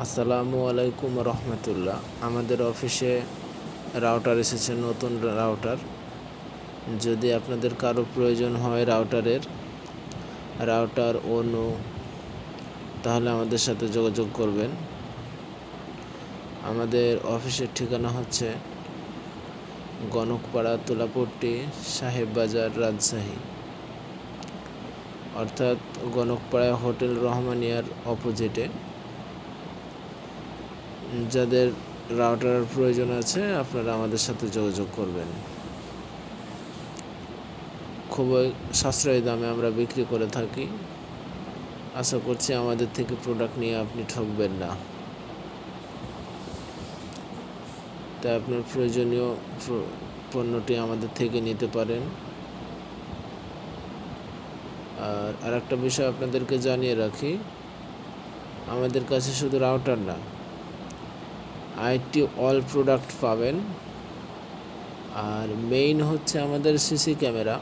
আসসালামু আলাইকুম রহমতুল্লাহ। আমাদের অফিসে রাউটার এসেছে, নতুন রাউটার। যদি আপনাদের কারো প্রয়োজন হয় রাউটার অনু, তাহলে আমাদের সাথে যোগাযোগ করবেন। আমাদের অফিসের ঠিকানা হচ্ছে গণকপাড়া, তুলাপট্টি, সাহেব বাজার, রাজশাহী। অর্থাৎ গণকপাড়া হোটেল রহমানিয়ার অপোজিটে। যাদের রাউটারের প্রয়োজন আছে আপনারা আমাদের সাথে যোগাযোগ করবেন। খুবই সাশ্রয়ী দামে আমরা বিক্রি করে থাকি। আশা করছি আমাদের থেকে প্রোডাক্ট নিয়ে আপনি ঠকবেন না। তাই আপনার প্রয়োজনীয় পণ্যটি আমাদের থেকে নিতে পারেন। আর আরেকটা বিষয় আপনাদেরকে জানিয়ে রাখি, আমাদের কাছে শুধু রাউটার না, আইটি অল প্রোডাক্ট পাবেন। আর মেইন হচ্ছে আমাদের সিসি ক্যামেরা,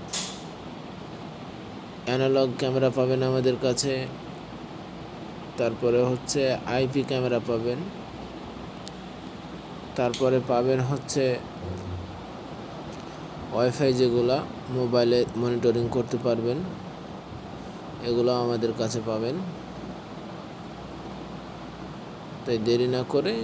অ্যানালগ ক্যামেরা পাবেন আমাদের কাছে। তারপরে হচ্ছে আইপি ক্যামেরা পাবেন। তারপরে পাবেন হচ্ছে ওয়াইফাই, যেগুলা মোবাইলে মনিটরিং করতে পারবেন, এগুলো আমাদের কাছে পাবেন। তাই দেরি না করে